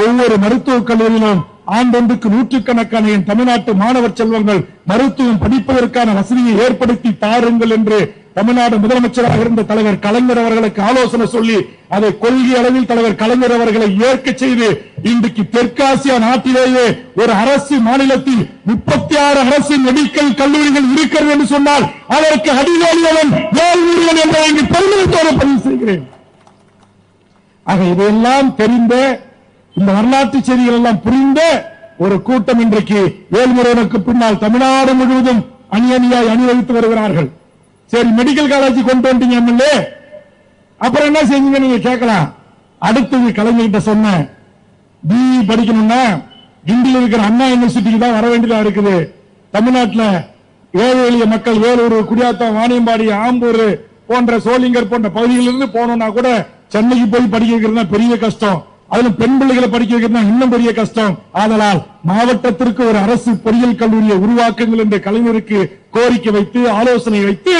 ஒவ்வொரு மருத்துவக் கல்லூரியிலும் ஆண்டொன்றுக்கு நூற்றுக்கணக்கான என் தமிழ்நாட்டு மாணவர் செல்வங்கள் மருத்துவம் படிப்பதற்கான வசதியை ஏற்படுத்தி தாருங்கள் என்று தமிழ்நாடு முதலமைச்சராக இருந்த தலைவர் கலைஞர் அவர்களுக்கு ஆலோசனை சொல்லி அதை கொள்கை அளவில் தலைவர் கலைஞர் அவர்களை ஏற்க செய்து இன்றைக்கு தெற்காசியா நாட்டிலேயே ஒரு அரசு மாநிலத்தில் 36 அரசு மெடிக்கல் கல்லூரிகள் இருக்கிறது என்று சொன்னால் அதற்கு அடிவேலியவன் வேல்முருகன் என்பதை இங்கு பெருமிதத்தோடு பதிவு செய்கிறேன். ஆக இதையெல்லாம் தெரிந்த இந்த வரலாற்று செய்திகள் எல்லாம் புரிந்த ஒரு கூட்டம் இன்றைக்கு வேல்முருகனுக்கு பின்னால் தமிழ்நாடு முழுவதும் அணியணியாய் அணிவகுத்து வருகிறார்கள். சரி, மெடிக்கல் காலேஜ் கொண்டு வந்தீங்க எம்எல்ஏ, அப்புறம் என்ன செஞ்சீங்க நீங்க கேட்கலாம். அடுத்தது கலைஞர்கிட்ட சொன்ன பிஇ படிக்கணும்னா கிண்டியில் இருக்கிற அண்ணா யூனிவர்சிட்டிக்கு தான் வர வேண்டியதா இருக்குது. தமிழ்நாட்டில் ஏழை எளிய மக்கள் வேலூர், குடியாத்தம், வாணியம்பாடி, ஆம்பூர் போன்ற சோளிங்கர் போன்ற பகுதிகளிலிருந்து போனோம்னா கூட சென்னைக்கு போய் படிக்க வைக்கிறது பெரிய கஷ்டம். அதுல பெண் பிள்ளைகளை படிக்க வைக்கிறது இன்னும் பெரிய கஷ்டம். ஆதலால் மாவட்டத்திற்கு ஒரு அரசு பொறியியல் கல்லூரியை உருவாக்குங்கள் என்ற கலைஞருக்கு கோரிக்கை வைத்து ஆலோசனை வைத்து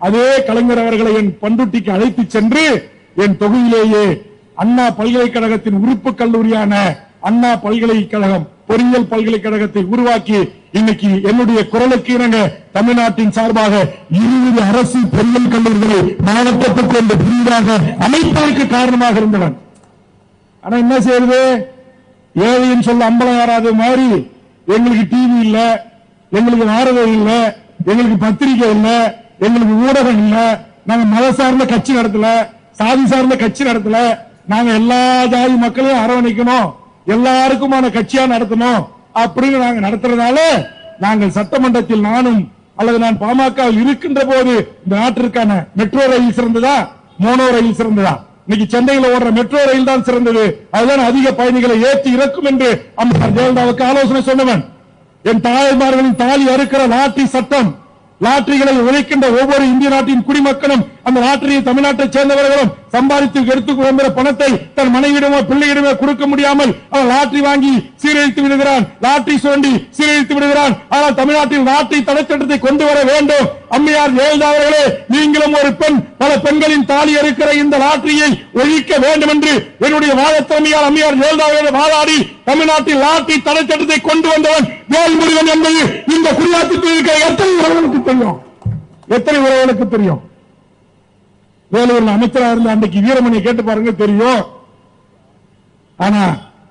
அதே கலைஞர் அவர்களை என் பண்ருட்டிக்கு அழைத்து சென்று என் தொகுதியிலேயே அண்ணா பல்கலைக்கழகத்தின் உறுப்பு கல்லூரியான அண்ணா பல்கலைக்கழகம் பொறியியல் பல்கலைக்கழகத்தை உருவாக்கி இன்னைக்கு என்னுடைய குரலுக்கு இணங்க தமிழ்நாட்டின் சார்பாக 20 அரசு பொறியியல் கல்லூரிகளை மாவட்டத்துக்கு கொண்டு புதிதாக அமைப்பதற்கு காரணமாக இருந்தவன். ஆனா என்ன செய்யறது, ஏழைன்னு சொல்ல அம்பலம் யாராவது மாதிரி எங்களுக்கு டிவி இல்ல, எங்களுக்கு வாரதம் இல்ல, எங்களுக்கு பத்திரிகை இல்ல, எங்களுக்கு ஊடகம் இல்ல, நாங்க மத சார்ந்த கட்சி நடத்தல, சாதி சார்ந்த கட்சி நடத்தல, நாங்க எல்லா ஜாதி மக்களையும் அரவணைக்கணும், எல்லாருக்குமான கட்சியா நடத்தணும் அப்படின்னு நாங்க நடத்துறதால நாங்கள் சட்டமன்றத்தில் நானும் அல்லது நான் பாமகவில் இருக்கின்ற போது இந்த நாட்டிற்கான மெட்ரோ ரயில் சிறந்ததா, மோனோ ரயில் சிறந்ததா? இன்னைக்கு சென்னையில் ஓடுற மெட்ரோ ரயில் தான் சிறந்தது, அதுதான் அதிக பயணிகளை ஏற்றி இறக்கும் என்று அம்மையார் ஜெயலலிதாவுக்கு ஆலோசனை சொன்னவன். என் தாய்மார்களின் தாலி அறுக்கிற லாட்டரி சட்டம், லாட்டரிகளை உழைக்கின்ற ஒவ்வொரு இந்திய நாட்டின் குடிமக்களும் அந்த லாட்டரியை தமிழ்நாட்டை சேர்ந்தவர்களும் சம்பாதித்து எடுத்துக் கொண்ட பணத்தை தன் மனைவிடமோ பிள்ளையிடமோ கொடுக்க முடியாமல் அவன் லாட்டரி வாங்கி சீரழித்து விடுகிறான், லாட்டரி சுரண்டி சீரழித்து விடுகிறான். ஆனால் தமிழ்நாட்டில் லாட்டரி தடை சட்டத்தை கொண்டு வர வேண்டும். அம்மையார் ஜெயலலிதா அவர்களே, நீங்களும் ஒரு பெண், பல பெண்களின் தாலி இருக்கிற இந்த லாட்டரியை ஒழிக்க வேண்டும் என்று என்னுடைய வாதத்தன்மையால் அம்மையார் ஜெயலலிதா அவர்கள் வாதாடி தமிழ்நாட்டில் லாட்டரி தடை சட்டத்தை கொண்டு வந்தவன் வேல்முருகன் என்பது இந்த குடியாத்தத்தில் இருக்கிற எத்தனை உறவுகளுக்கு தெரியும், எத்தனை உறவுகளுக்கு தெரியும்? வேலூர்ல அமைச்சராக இருந்த அன்றைக்கு வீரமணியை கேட்டு பாருங்க, தெரியும். ஆனா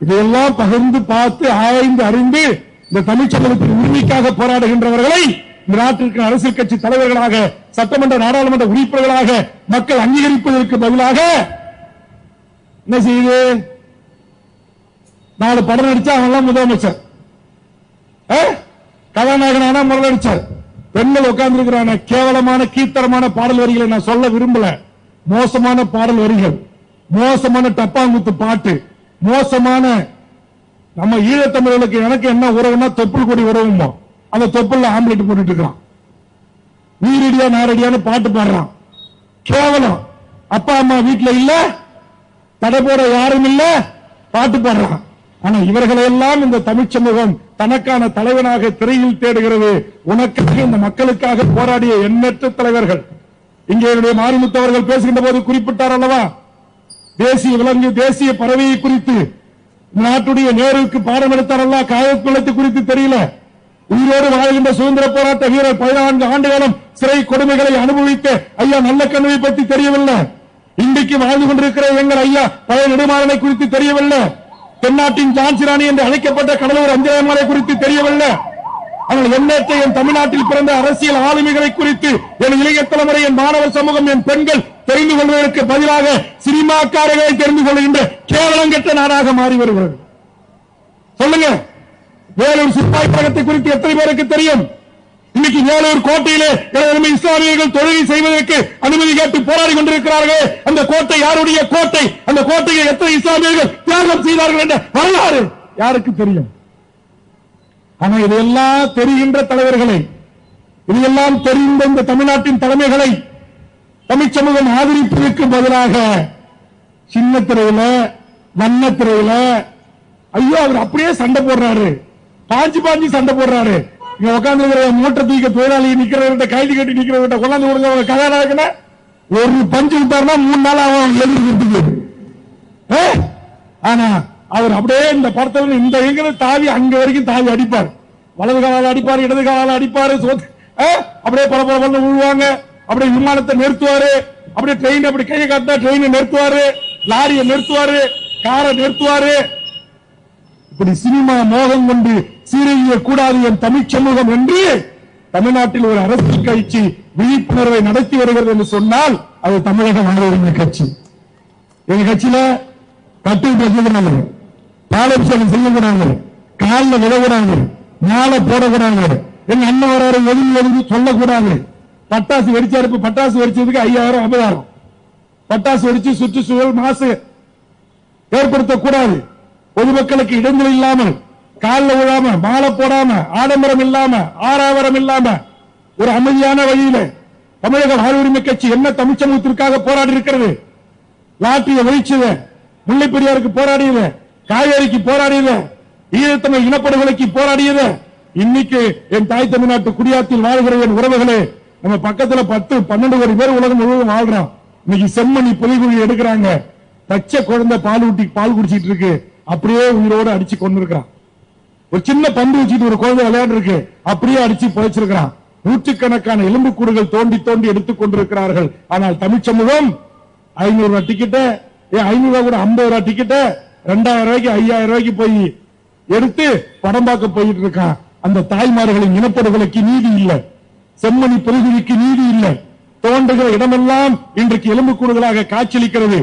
இதையெல்லாம் பகிர்ந்து பார்த்து ஆய்ந்து அறிந்து இந்த தமிழ்ச்சங்கத்தின் உரிமைக்காக போராடுகின்றவர்களை இந்த நாட்டிற்கு அரசியல் கட்சி தலைவர்களாக, சட்டமன்ற நாடாளுமன்ற உறுப்பினர்களாக மக்கள் அங்கீகரிப்பதற்கு பதிலாக என்ன செய்யுது? 4 படம் நடிச்சா அவன் முதலமைச்சர், கதாநாயகனான முதலமைச்சர், பெண்கள் உட்கார்ந்து இருக்கிறான கேவலமான கீழ்த்தரமான பாடல் வரிகளை நான் சொல்ல விரும்பல. மோசமான பாடல் வரிகள், மோசமான டப்பாங்குத்து பாட்டு, மோசமான நம்ம ஈழத்தமிழர்களுக்கு எனக்கு என்ன உறவுன்னா தொப்புள் கொடி உறவுமோ, அந்த தொப்புள்ள ஆம்லெட் போட்டுட்டு இருக்கான், நீரடியா நாரடியான பாட்டு பாடுறான், கேவலம். அப்பா அம்மா வீட்டுல இல்ல, தடை போட யாரும் இல்ல, பாட்டு பாடுறான். ஆனா இவர்களெல்லாம் இந்த தமிழ் சமூகம் தனக்கான தலைவனாக திரையில் தேடுகிறது. உனக்காக இந்த மக்களுக்காக போராடிய எண்ணற்ற தலைவர்கள். இங்கே என்னுடைய மாரிமுத்து அவர்கள் பேசுகின்ற போது குறிப்பிட்டார் அல்லவா, தேசிய விலங்கு, தேசிய பறவையை குறித்து நாட்டுடைய நேருக்கு பாடம் எடுத்தாரல்ல, காயக்குளத்தை குறித்து தெரியல. உயிரோடு வாழ்கின்ற சுதந்திர போராட்ட வீரர் 14 ஆண்டு காலம் சிறை கொடுமைகளை அனுபவித்த ஐயா நல்ல கண்ணுவை பற்றி தெரியவில்லை. இன்றைக்கு வாழ்ந்து கொண்டிருக்கிற எங்கள் ஐயா பழைய நெடுமாறனை குறித்து தெரியவில்லை. தென்னாட்டின் ஜான்சி ராணி என்று அழைக்கப்பட்ட கடலூர் அஞ்சலமாலை குறித்து தெரியவில்லை. ஆனால் எண்ணற்ற என் தமிழ்நாட்டில் பிறந்த அரசியல் ஆளுமைகளை குறித்து என் இளைய தலைமுறை, என் மாணவர் சமூகம், என் பெண்கள் தெரிந்து கொள்வதற்கு பதிலாக சினிமாக்காரர்களை தெரிந்து கொள்கின்ற கேவலம் கெட்ட நாடாக மாறி வருகிறது. சொல்லுங்க, வேலூர் சிப்பாய் கழகத்தை குறித்து எத்தனை பேருக்கு தெரியும்? இன்னைக்கு வேலூர் கோட்டையிலே இஸ்லாமியர்கள் தொழுகை செய்வதற்கு அனுமதி கேட்டு போராடி கொண்டிருக்கிறார்கள். அந்த கோட்டை யாருடைய கோட்டை? அந்த கோட்டையை எத்தனை இஸ்லாமியர்கள் தியாகம் செய்தார்கள் என்ற வரலாறு யாருக்கு தெரியும்? ஆனா இதையெல்லாம் தெரிகின்ற தலைவர்களை, இதையெல்லாம் தெரிந்த இந்த தமிழ்நாட்டின் தலைமைகளை தமிழ் சமூகம் ஆதரிப்பதற்கு பதிலாக சின்ன திரையில, வண்ண திரையில, ஐயோ அவர் அப்படியே சண்டை போடுறாரு, பாஞ்சு சண்டை போடுறாரு. இங்க உட்கார்ந்து மூட்டை தூக்க தொழிலாளி நிக்கிறவர்கிட்ட, கைது கட்டி நிக்கிறவர்கிட்ட கொண்டாந்து கொடுங்க கதாநாயகன ஒரு பஞ்சு விட்டாருன்னா 3 நாள் ஆகும் எழுதுறதுக்கு. ஆனா அவர் அப்படியே இந்த படத்துல இந்த எங்க தாவி அங்க வரைக்கும் தாவி அடிப்பார், வலது காலால அடிப்பார், இடது காலால அடிப்பாரு, அப்படியே பல விழுவாங்க. அப்படியே விமானத்தை நிறுத்துவாரு, அப்படியே ட்ரெயின் அப்படி கையை காட்டினா ட்ரெயினை நிறுத்துவாரு, லாரியை நிறுத்துவாரு, காரை நிறுத்துவாரு. இப்படி சினிமா மோகம் கொண்டு சீரழிய கூடாது என் தமிழ் சமூகம் என்று தமிழ்நாட்டில் ஒரு அரசியல் கட்சி விழிப்புணர்வை நடத்தி வருகிறது என்று சொன்னால் அது தமிழக வாழ்வுரிமை கட்சி. எங்க கட்சியில கட்டு பேசக்கூடாது, பாலாபிஷேகம் செய்யக்கூடாது, காலில் விடக்கூடாது, மாலை போடக்கூடாது, எங்க அண்ணன் வராரு எதுவும் சொல்லக்கூடாது. பட்டாசு வெடிச்சாரு, பட்டாசு வெடிச்சதுக்கு 5000 50,000 பட்டாசு வெடிச்சு சுற்றுச்சூழல் மாசு ஏற்படுத்தக்கூடாது. பொதுமக்களுக்கு இடங்கள் இல்லாமல், காலில் விழாம, மாலை போடாம, ஆடம்பரம் இல்லாம, ஆறாவரம் இல்லாம ஒரு அமைதியான வழியில தமிழக வாழ்வுரிமை கட்சி என்ன தமிழ் சமூகத்திற்காக போராடி இருக்கிறது. லாட்டரியை ஒழிச்சத, முல்லை பெரியாருக்கு போராடியத, காவேரிக்கு போராடியத, ஈழத்தமிழ் இனப்படுகொலைக்கு போராடியத, இன்னைக்கு என் தாய் தமிழ்நாட்டு குடியாத்தில் வாழ்கிற என் உறவுகளே, நம்ம பக்கத்துல 10-12 கோடி பேர் உலகம் முழுவதும் வாழ்றோம். இன்னைக்கு செம்மணி புலிகுழி எடுக்கிறாங்க, பச்சை குழந்தை பால் குடிச்சிட்டு இருக்கு, அப்படியே உயிரோடு அடிச்சு கொண்டு இருக்கிறான். ஒரு சின்ன பந்து வச்சுட்டு ஒரு குழந்தை விளையாடு இருக்கு, அப்படியே அடிச்சு புதைச்சிருக்கிறான். நூற்றுக்கணக்கான எலும்புக்கூடுகள் தோண்டி தோண்டி எடுத்துக் கொண்டிருக்கிறார்கள். ஆனால் தமிழ் சமூகம் 500 ரூபாய் டிக்கெட்ட, 500 ரூபாய் கூட 50 ரூபாய் டிக்கெட்ட 2000 ரூபாய்க்கு 5000 ரூபாய்க்கு போய் எடுத்து படம் பார்க்க போயிட்டு இருக்கான். அந்த தாய்மார்களின் இனப்படுகொலைக்கு நீதி இல்லை, செம்மணி புலிகுழிக்கு நீதி இல்லை. தோன்றுகிற இடமெல்லாம் இன்றைக்கு எலும்புக்கூடுகளாக காட்சியளிக்கிறது.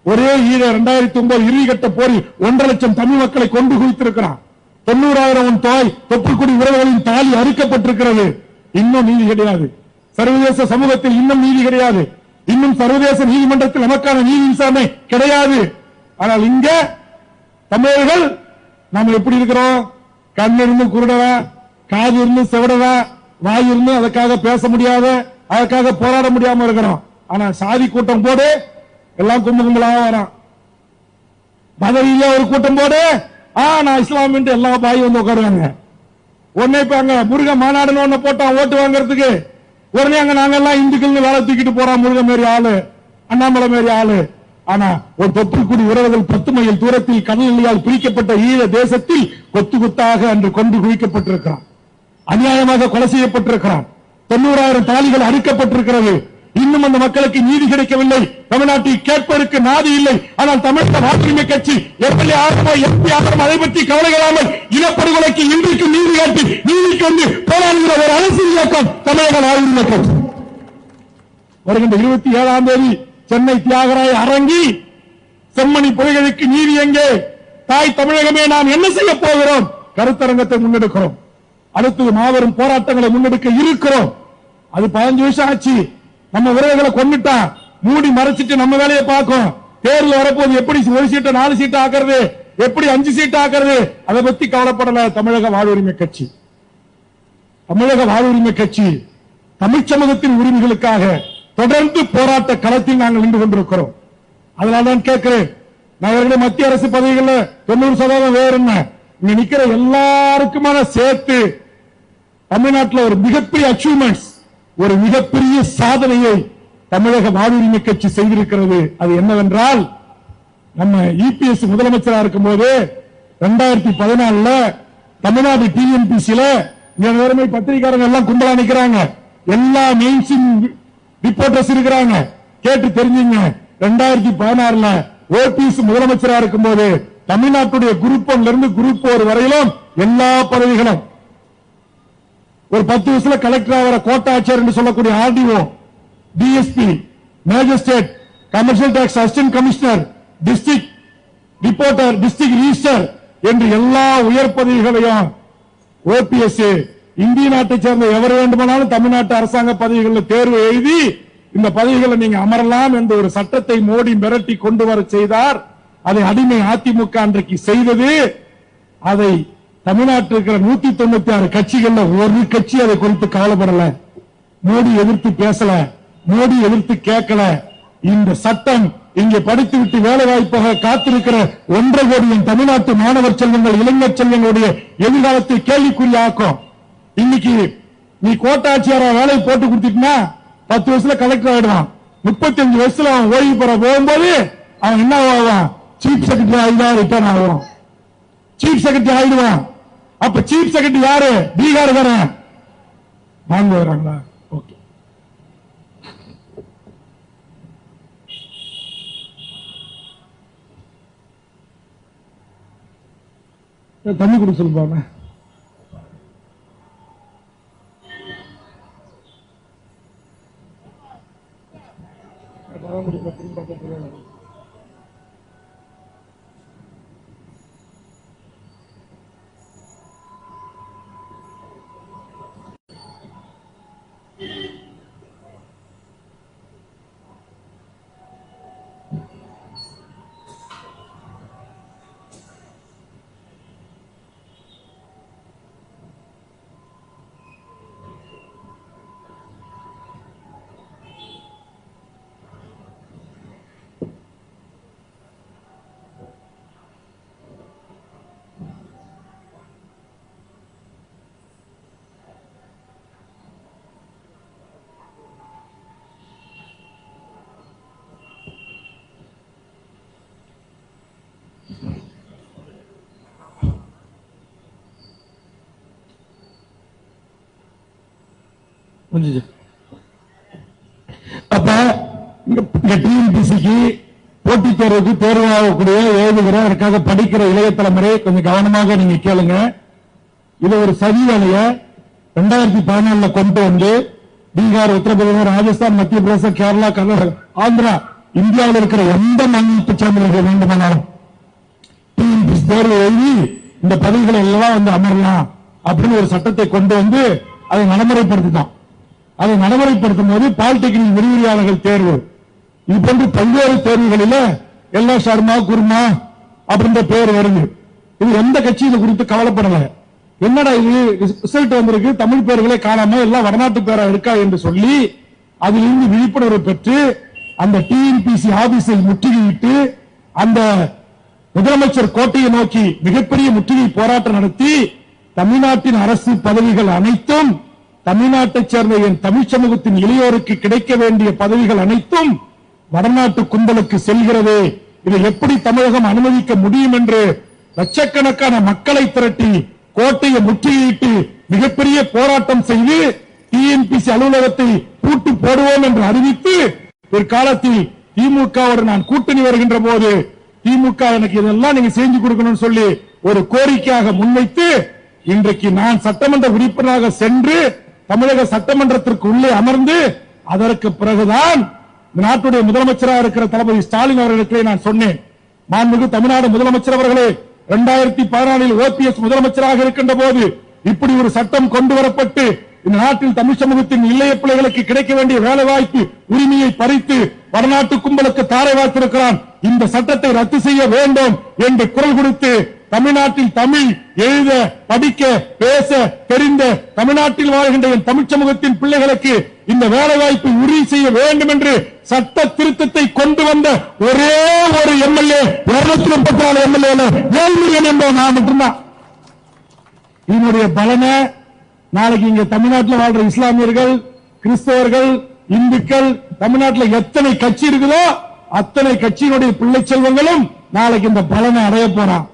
ஒரே ஈழ 2009 இறுதிக்கட்ட போரில் 1.5 லட்சம் தமிழ் மக்களை கொண்டு குவித்திருக்கிறான். 90,000 தொப்புக்குடி உறவுகளின் தாலி அறுக்கப்பட்டிருக்கிறது. இன்னும் நீதி கிடையாது. சர்வதேச சமூகத்தில் இன்னும் நீதி கிடையாது. இன்னும் சர்வதேச நீதிமன்றத்தில் நமக்கான நீதி விசாரணை கிடையாது. ஆனால் இங்க தமிழர்கள் நாம எப்படி இருக்கிறோம்? கண் இருந்து குருடவா, காது இருந்து செவடவா, வாய் இருந்து அதுக்காக பேச முடியாத, அதுக்காக போராட முடியாம இருக்கிறோம். ஆனா சாதி கூட்டம் போடு, எல்லாம் கும்பலாக வரான். மத ரீதியா ஒரு கூட்டம் போடு, நான் இஸ்லாம் என்று எல்லா பாயும் வந்து உட்காருவாங்க. உடனே இப்ப அங்க முருக மாநாடுன்னு ஒண்ணு போட்டான் ஓட்டு வாங்கறதுக்கு, உடனே அங்க நாங்கெல்லாம் இந்துக்கள் வேலை தூக்கிட்டு போறான். முருக மாரி ஆளு, அண்ணாமலை மாரி ஆளு. ஆனா ஒரு தொப்புக்குடி உறவுகள் 10 மைல் தூரத்தில் கடலியால் பிரிக்கப்பட்ட ஈழ தேசத்தில் கொத்து கொத்தாக அன்று கொண்டு குவிக்கப்பட்டிருக்கிறான். அநியாயமாக கொலை செய்யப்பட்டிருக்கிறான். 90,000 தாலிகள் அறுக்கப்பட்டிருக்கிறது. இன்னும் அந்த மக்களுக்கு நீதி கிடைக்கவில்லை. தமிழ்நாட்டில் கேட்பதற்கு நாதி இல்லை. ஆனால் தமிழக வாழ்வுரிமை கட்சி எம்எல்ஏ ஆகமோ எம்பி ஆகமோ அதை பற்றி கவலைகளாமல் இனப்படுகொலைக்கு இன்றைக்கு நீதி காட்டி நீதிக்கு வந்து போராடுகிற ஒரு அரசியல் இயக்கம் தமிழக வாழ்வுரிமை கட்சி. வருகின்ற 27ஆம் தேதி சென்னை தியாகராய அரங்கி செம்மணி புலிகளுக்கு நீதி எங்கே, தாய் தமிழகமே நாம் என்ன செய்ய போகிறோம் கருத்தரங்கத்தை முன்னெடுக்கிறோம். அடுத்தது மாபெரும் போராட்டங்களை முன்னெடுக்க இருக்கிறோம். அது 15 வருஷம் ஆச்சு. நம்ம உறவுகளை கொண்டுட்டா மூடி மறைச்சிட்டு நம்ம வேலையை பார்க்கும். தேர்தல் வரப்போது எப்படி 1 சீட்டை 4 சீட்டு ஆக்குறது, எப்படி 5 சீட்டு ஆக்குறது, அதை பத்தி கவலைப்படல தமிழக வாழ்வுரிமை கட்சி. தமிழக வாழ்வுரிமை கட்சி தமிழ் சமூகத்தின் உரிமைகளுக்காக தொடர்ந்து போராட்ட களத்தில் நாங்கள் நின்று கொண்டிருக்கிறோம். அதனால்தான் கேட்கிறேன், நான் மத்திய அரசு பதவிகளில் 90% வேற என்ன, இங்க நிக்கிற எல்லாருக்குமான சேர்த்து தமிழ்நாட்டில் ஒரு மிகப்பெரிய அச்சீவ்மெண்ட்ஸ், ஒரு மிகப்பெரிய சாதனையை தமிழக வாழ்வுரிமை கட்சி செய்திருக்கிறது. அது என்னவென்றால், நம்ம இபிஎஸ் முதலமைச்சராக இருக்கும் போது 2014 தமிழ்நாடு டிஎன்பிசியில நேர்மை பத்திரிகையாளர்கள் எல்லாம் கும்பலா நிக்கிறாங்க. எல்லா மெயின்ஸ்ட்ரீம் ரிப்போர்ட்டர்ஸ் இருக்கிறாங்க. கேட்டு தெரிஞ்சுங்க, 2016 ஓபிஎஸ் முதலமைச்சராக இருக்கும் போது தமிழ்நாட்டுடைய குரூப் 1 இருந்து குரூப் 4 வரையிலும் எல்லா பதவிகளும் ஒரு 10 வருஷத்துல கலெக்டர் ஆகிற கோட்டா ஆட்சியர் என்று சொல்லக்கூடிய RTO, DSP, magistrate, commercial tax assistant commissioner, district reporter, district register என்று எல்லா உயர் பதவிகளையும் ஓபிஎஸ் இந்திய நாட்டை சேர்ந்த எவர் வேண்டுமானாலும் தமிழ்நாட்டு அரசாங்க பதவிகளில் தேர்வு எழுதி இந்த பதவிகளை நீங்க அமரலாம் என்ற ஒரு சட்டத்தை மோடி மிரட்டி கொண்டு வர செய்தார். அதை அடிமை அதிமுக அன்றைக்கு செய்தது. அதை தமிழ்நாட்டில் இருக்கிற 196 கட்சிகள்ல ஒரு கட்சி அதை குறித்து கவலைப்படல. மோடி எதிர்த்து பேசல, மோடி எதிர்த்து கேட்கல. இந்த சட்டம் இங்கே படித்துவிட்டு வேலை வாய்ப்பாக காத்திருக்கிற 1.5 கோடி தமிழ்நாட்டு மாணவர் செல்வங்கள், இளைஞர் செல்வங்களுடைய எதிர்காலத்தை கேள்விக்குறியாக்கும். இன்னைக்கு நீ கோட்டாட்சியார வேலை போட்டு கொடுத்துட்டா 10 வருஷத்துல கலெக்டர் ஆயிடுவான். 35 வருஷத்துல அவன் ஓய்வு பெற போகும்போது அவன் என்ன ஆவான்? சீஃப் செக்ரட்டரி ஆகிதான் ரிட்டர்ன் ஆகும். சீஃப் செக்ரட்டரி ஆயிடுவான். அப்ப சீஃப் செக்ரட்டரி யாரு? பீகார் வரேன் வாங்க வராங்களா? ஓகே. தண்ணி குடி சொல்லுப்பாங்க. அப்ப டிஎன்பிசிக்கு போட்டித் தேர்வுக்கு தேர்வாகக்கூடிய எழுதுகிற அதற்காக படிக்கிற இளைய தலைமுறை கொஞ்சம் கவனமாக நீங்க கேளுங்க. இது ஒரு சதி வேலைய 2014 கொண்டு வந்து பீகார், உத்தரப்பிரதேசம், ராஜஸ்தான், மத்திய பிரதேசம், கேரளா, கர்நாடகா, ஆந்திரா, இந்தியாவில் இருக்கிற எந்த மாநிலத்தை சேர்ந்தவர்கள் வேண்டுமானாலும் டிஎன்பிசி தேர்வு எழுதி இந்த பதவிகளை எல்லாம் வந்து அமரலாம் அப்படின்னு ஒரு சட்டத்தை கொண்டு வந்து அதை நடைமுறைப்படுத்திட்டான். அதை நடைமுறைப்படுத்தும் போது பாலிடெக்னிக் விரிவுரையாளர்கள் தேர்வு இது போன்று பல்வேறு தேர்வுகளில் எல்லா சர்மா குர்மா அப்படின்ற பேர் வருது. இது எந்த கட்சி இது குறித்து கவலைப்படல. என்னடா இது ரிசல்ட் வந்திருக்கு, தமிழ் பேர்களை காணாம எல்லாம் வடநாட்டு பேரா இருக்கா என்று சொல்லி அதிலிருந்து விழிப்புணர்வு பெற்று அந்த டிஎன்பிசி ஆபீஸை முற்றுகையிட்டு அந்த முதலமைச்சர் கோட்டையை நோக்கி மிகப்பெரிய முற்றுகை போராட்டம் நடத்தி தமிழ்நாட்டின் அரசு பதவிகள் அனைத்தும் தமிழ்நாட்டைச் சேர்ந்த என் தமிழ் சமூகத்தின் இளையோருக்கு கிடைக்க வேண்டிய பதவிகள் அனைத்தும் வடநாட்டு கும்பலுக்கு செல்கிறது. இதை எப்படி தமிழகம் அனுமதிக்க முடியும் என்று லட்சக்கணக்கான மக்களை திரட்டி கோட்டையை முற்றுகையிட்டு மிகப்பெரிய போராட்டம் செய்து டிஎன்பிசி அலுவலகத்தை பூட்டு போடுவோம் என்று அறிவித்து பிற்காலத்தில் திமுகவோடு நான் கூட்டணி வருகின்ற போது திமுக எனக்கு இதெல்லாம் நீங்க செஞ்சு கொடுக்கணும்னு சொல்லி ஒரு கோரிக்கையாக முன்வைத்து இன்றைக்கு நான் சட்டமன்ற உறுப்பினராக சென்று தமிழக சட்டமன்றத்திற்கு உள்ளே அமர்ந்து அதற்கு பிறகுதான் நாட்டுடைய முதலமைச்சராக இருக்கிற தளபதி ஸ்டாலின் அவர்களுக்கு நான் சொன்னேன், மாண்புமிகு தமிழ்நாடு முதலமைச்சர் அவர்களே, 2014 ஓபிஎஸ் முதலமைச்சராக இருக்கின்ற போது இப்படி ஒரு சட்டம் கொண்டு வரப்பட்டு இந்த நாட்டில் தமிழ் சமூகத்தின் இளைய பிள்ளைகளுக்கு கிடைக்க வேண்டிய வேலை வாய்ப்பு உரிமையை பறித்து வடநாட்டு கும்பலுக்கு தாரை வார்த்திருக்கிறான். இந்த சட்டத்தை ரத்து செய்ய வேண்டும் என்று குரல் கொடுத்து தமிழ்நாட்டில் தமிழ் எழுத படிக்க பேச தெரிந்த தமிழ்நாட்டில் வாழ்கின்ற என் தமிழ் சமூகத்தின் பிள்ளைகளுக்கு இந்த வேலை வாய்ப்பை உறுதி செய்ய வேண்டும் என்று சட்ட திருத்தத்தை கொண்டு வந்த ஒரே ஒரு எம்எல்ஏ 234 எம்எல்ஏ வேல்முருகன் என்பவர் நான் மட்டும்தான். இதனுடைய பலனை நாளைக்கு இங்க தமிழ்நாட்டில் வாழ்ற இஸ்லாமியர்கள், கிறிஸ்தவர்கள், இந்துக்கள், தமிழ்நாட்டில் எத்தனை கட்சி இருக்குதோ அத்தனை கட்சியினுடைய பிள்ளை செல்வங்களும் நாளைக்கு இந்த பலனை அடைய போறான்.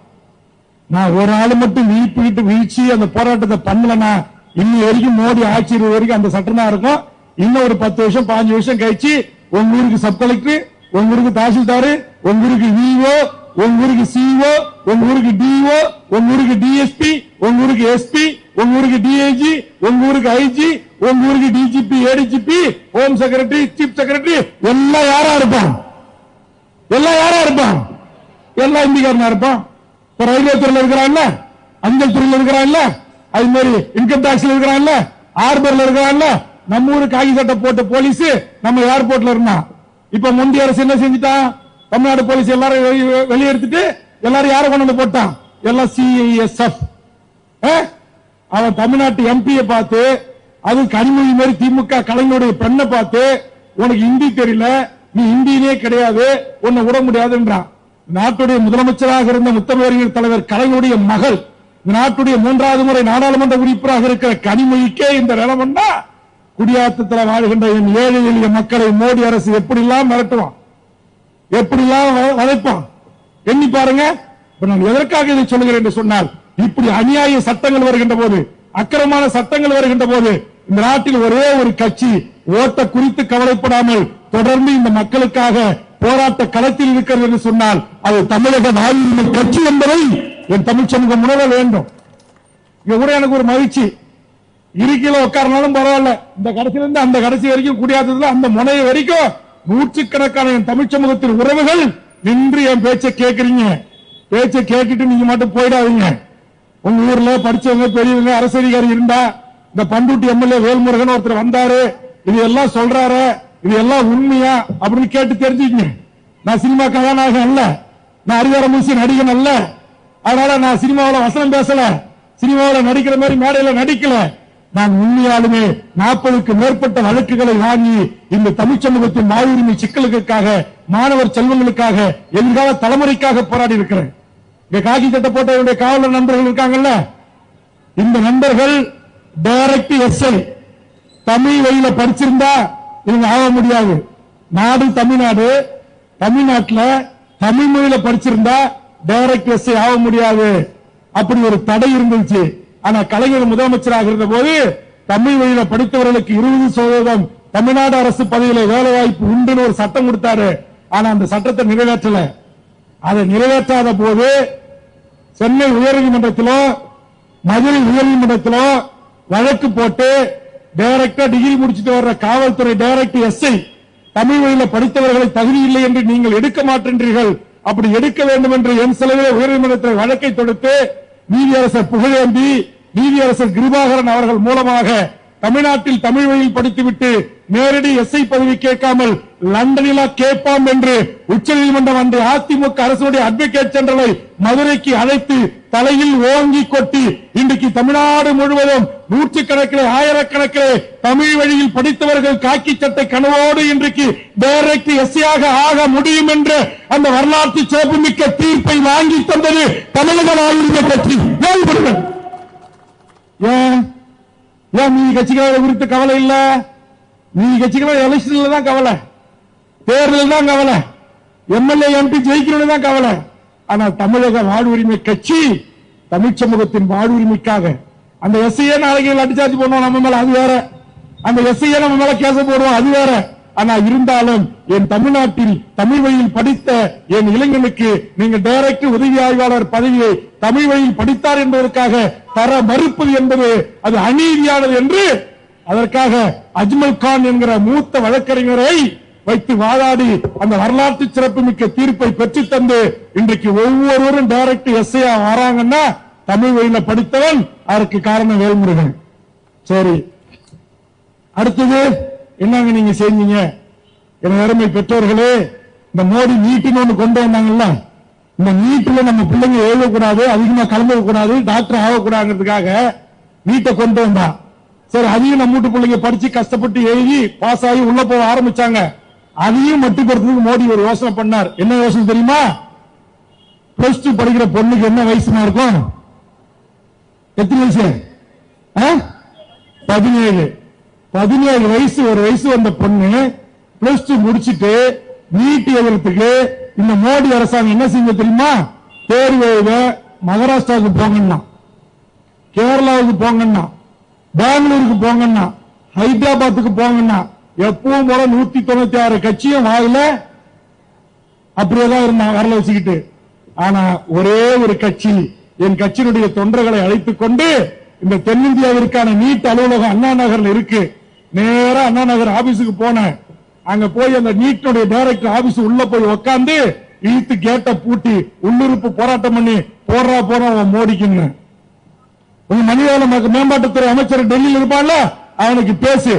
நான் ஒரு ஆள் மட்டும் வீழ்ச்சி அந்த போராட்டத்தை பண்ணலன்னா இன்னும் வரைக்கும் மோடி ஆட்சி வரைக்கும் அந்த சட்டம் தான் இருக்கும். இன்னும் ஒரு 10 வருஷம் 15 வருஷம் கழிச்சு உங்க ஊருக்கு சப் கலெக்டர், உங்க ஊருக்கு தாசில்தார், உங்க ஊருக்கு விஓ, உங்க ஊருக்கு சிஓ, உங்க ஊருக்கு டிஓ, உங்க ஊருக்கு டிஎஸ்பி, உங்க ஊருக்கு எஸ்பி, உங்க ஊருக்கு டிஐஜி, உங்க ஊருக்கு ஐஜி, உங்க ஊருக்கு DGP, ADGP, home secretary, chief secretary எல்லாம் யாரா இருப்பான்? எல்லாம் யாரா இருப்பான்? எல்லாம் இந்திக்காரனா இருப்பான். இப்ப ரயில்வே துறையில் இருக்கிறான்ல, அஞ்சல் துறையில் இருக்கிறான்ல, அது மாதிரி இன்கம் டாக்ஸ்ல இருக்கிறான்ல, ஆர்பர்ல இருக்கிறான்ல, நம்ம ஊருக்கு காகி சட்டை போட்ட போலீஸ் நம்ம ஏர்போர்ட்ல இருந்தான். இப்ப முந்தைய அரசு என்ன செஞ்சுட்டான்? தமிழ்நாடு போலீஸ் எல்லாரும் வெளியெடுத்துட்டு எல்லாரும் யாரை கொண்டு வந்து போட்டான்? எல்லாம் சிஐஎஸ்எஃப். அவன் தமிழ்நாட்டு எம்பியை பார்த்து, அது கனிமொழி மாதிரி திமுக கலைஞருடைய பெண்ணை பார்த்து, உனக்கு ஹிந்தி தெரியல, நீ ஹிந்தியிலே கிடையாது, உன்னை விட முடியாதுன்றான். நாட்டுடைய முதலமைச்சராக இருந்த முத்தமிழறிஞர் தலைவர் கலைஞருடைய மகள், நாட்டுடைய 3வது முறை நாடாளுமன்ற உறுப்பினராக இருக்கிற கனிமொழிக்கே இந்த நிலைமைன்னா குடியாத்தத்தில் வாழ்கின்ற என் ஏழை எளிய மக்களை மோடி அரசு எப்படிலாம் மிரட்டுவான், எப்படிலாம் வளைப்பான், எண்ணி பாருங்க. நான் எதற்காக இதை சொல்லுகிறேன் என்று சொன்னால், இப்படி அநியாய சட்டங்கள் வருகின்ற போது, அக்கிரமான சட்டங்கள் வருகின்ற போது, இந்த நாட்டில் ஒரே ஒரு கட்சி ஓட்ட குறித்து கவலைப்படாமல் தொடர்ந்து இந்த மக்களுக்காக போராட்ட களத்தில் இருக்கிறது என்று சொன்னால் அது தமிழக வாழ்வுரிமை கட்சி என்பதை என் தமிழ் சமூகம் உணர வேண்டும். இங்க கூட எனக்கு ஒரு மகிழ்ச்சி, இருக்கையில உட்கார்னாலும் பரவாயில்ல, இந்த கடைசியில இருந்து அந்த கடைசி வரைக்கும் குடியாத்ததுல அந்த முனைய வரைக்கும் நூற்றுக்கணக்கான என் தமிழ் சமூகத்தின் உறவுகள் நின்று என் பேச்சை கேட்கறீங்க. பேச்சை கேட்டுட்டு நீங்க மட்டும் போயிடாதீங்க. உங்க ஊர்ல படிச்சவங்க பெரியவங்க அரசு அதிகாரி இருந்தா, இந்த பண்டூட்டி எம்எல்ஏ வேல்முருகன் ஒருத்தர் வந்தாரு, இது எல்லாம் சொல்றாரு, இது எல்லாம் உண்மையா அப்படின்னு கேட்டு தெரிஞ்சுக்கங்க. நான் சினிமா கதாநாயகன் அல்ல, நான் அதிகாரம் பூசிய நடிகன் அல்ல, அதனால நான் சினிமாவில வசனம் பேசல, சினிமாவில் நடிக்கிற மாதிரி மேடையில நடிக்கல. நான் உண்மையாலுமே 40க்கு மேற்பட்ட வழக்குகளை வாங்கி இந்த தமிழ் சமூகத்தின் வாழ்வுரிமை சிக்கலுக்காக, மாணவர் செல்வங்களுக்காக, எதிர்கால தலைமுறைக்காக போராடி இருக்கிறேன். இங்க காக்கி சட்டை போட்ட என்னுடைய காவலர் நண்பர்கள் இருக்காங்கல்ல, இந்த நண்பர்கள் டைரக்ட் எஸ்ஐ தமிழ் வழியில படிச்சிருந்தா இவங்க ஆக முடியாது. நாடு தமிழ்நாடு, தமிழ்நாட்டில் தமிழ் மொழியில படிச்சிருந்தா டைரக்ட் எஸ்ஐ ஆக முடியாது. அப்படி ஒரு தடை இருந்துச்சு. ஆனா கலைஞர் முதலமைச்சராக இருந்த போது தமிழ் வழியில படித்தவர்களுக்கு 20% தமிழ்நாடு அரசு பதவியில வேலை வாய்ப்பு உண்டுன்னு ஒரு சட்டம் கொடுத்தாரு. ஆனா அந்த சட்டத்தை நிறைவேற்றல. அதை நிறைவேற்றாத போது சென்னை உயர்நீதிமன்றத்திலோ மதுரை உயர்நீதிமன்றத்திலோ வழக்கு போட்டு டைரக்டா டிகிரி முடிச்சுட்டு வர்ற காவல்துறை டைரக்ட் எஸ்ஐ தமிழ் வழியில படித்தவர்களை தகுதி இல்லை என்று நீங்கள் எடுக்க மாட்டேன்றீர்கள், அப்படி எடுக்க வேண்டும் என்று என் செலவில் உயர்நீதிமன்றத்தில் வழக்கை தொடுத்து நீதியரசர் புகழேந்தி, நீதியரசர் கிருபாகரன் அவர்கள் மூலமாக தமிழ்நாட்டில் தமிழ் வழியில் படித்துவிட்டு நேரடி எஸ்ஐ பதவி கேட்காமல் லண்டனில் கேட்பாம் என்று உச்சநீதிமன்றம் அன்று அதிமுக அரசுடைய அட்வொகேட் ஜெனரலை மதுரைக்கு அழைத்து தலையில் ஓங்கி கொட்டி இன்றைக்கு தமிழ்நாடு முழுவதும் நூற்றுக்கணக்கிலே ஆயிரக்கணக்கிலே தமிழ் வழியில் படித்தவர்கள் காக்கி சட்டை கனவோடு இன்றைக்கு டைரக்ட் எஸ்ஐயாக ஆக முடியும் என்று அந்த வரலாற்று சிறப்புமிக்க தீர்ப்பை வாங்கி தந்தது தமிழக வாழ்வுரிமை கட்சி. ஏன் நீதி கட்சிகளை குறித்து கவலை இல்ல? நீதி கட்சிகளை எலெக்ஷன்ல தான் கவலை, தேர்தல் தான் கவலை, எம்எல்ஏ எம்பி ஜெயிக்கணும் தான் கவலை. ஆனா தமிழக வாழ்வுரிமை கட்சி தமிழ் சமூகத்தின் வாழ்வுரிமைக்காக அந்த எஸ்ஐஏ நாளைக்கு அடிச்சார்ஜ் பண்ணுவோம் நம்ம மேல, அது வேற. அந்த எஸ்ஐஏ நம்ம மேல கேச போடுவோம், அது வேற. ஆனா இருந்தாலும் என் தமிழ்நாட்டில் தமிழ் வழியில் படித்த என் இளைஞனுக்கு நீங்க டைரக்ட் உதவி ஆய்வாளர் பதவியை தமிழ் வழியில் படித்தார் என்பதற்காக தர மறுப்பது என்பது அது அநீதியானது என்று அதற்காக அஜ்மல் கான் என்கிற மூத்த வழக்கறிஞரை வைத்து வாதாடி அந்த வரலாற்று சிறப்புமிக்க தீர்ப்பை பெற்று தந்து இன்றைக்கு ஒவ்வொருவரும் டைரக்ட் எஸ்ஐயா வராங்கன்னா தமிழ் வழியில படித்தவன், அதற்கு காரணம் வேல்முருகன். சரி, அடுத்தது என்னங்க நீங்க செஞ்சீங்க? என் அருமை பெற்றோர்களே, இந்த மோடி நீட்டுன்னு ஒண்ணு கொண்டு வந்தாங்கல்ல, இந்த நீட்டுல நம்ம பிள்ளைங்க எழுதக்கூடாது, அதிகமா கலந்துக்க கூடாது, டாக்டர் ஆகக்கூடாதுங்கிறதுக்காக நீட்டை கொண்டு வந்தான். சரி, அதையும் நம்ம வீட்டு பிள்ளைங்க படிச்சு கஷ்டப்பட்டு எழுதி பாஸ் ஆகி உள்ள போக ஆரம்பிச்சாங்க. அதையும் மட்டுப்படுத்துறதுக்கு மோடி ஒரு யோசனை பண்ணார். என்ன யோசனை தெரியுமா? பிளஸ் 2 படிக்கிற பொண்ணுக்கு என்ன வயசுமா இருக்கும்? எத்தனை வயசு? 17 வயசு. ஒரு வயசு வந்த பொண்ணு பிளஸ் 2 முடிச்சுட்டு நீட் எழுதுறதுக்கு இந்த மோடி அரசாங்கம் என்ன செஞ்ச தெரியுமா? தேர்வு எழுத மகாராஷ்டிராவுக்கு போங்கன்னா, கேரளாவுக்கு போங்கன்னா, பெங்களூருக்கு போங்கன்னா, ஹைதராபாத்துக்கு போங்கன்னா, எப்பவும் போல 196 கட்சியும் வாயில அப்படியேதான் இருந்தான் வரல வச்சுக்கிட்டு. ஆனா ஒரே ஒரு கட்சி, என் கட்சியினுடைய தொண்டர்களை அழைத்துக் கொண்டு இந்த தென்னிந்தியாவிற்கான நீட் அலுவலகம் அண்ணா நகர்ல இருக்கு, நேரா அண்ணா நகர் ஆபீஸுக்கு போனேன். அங்க போய் அந்த நீட்டுடைய டைரக்டர் ஆபீஸ் உள்ள போய் உட்கார்ந்து இழுத்து கேட்ட பூட்டி உள்ளிருப்பு போராட்டம் பண்ணி போடுறா மோடிக்குன்னு. உங்க மனிதவள மேம்பாட்டுத்துறை அமைச்சர் டெல்லியில் இருப்பான்ல, அவனுக்கு பேசு.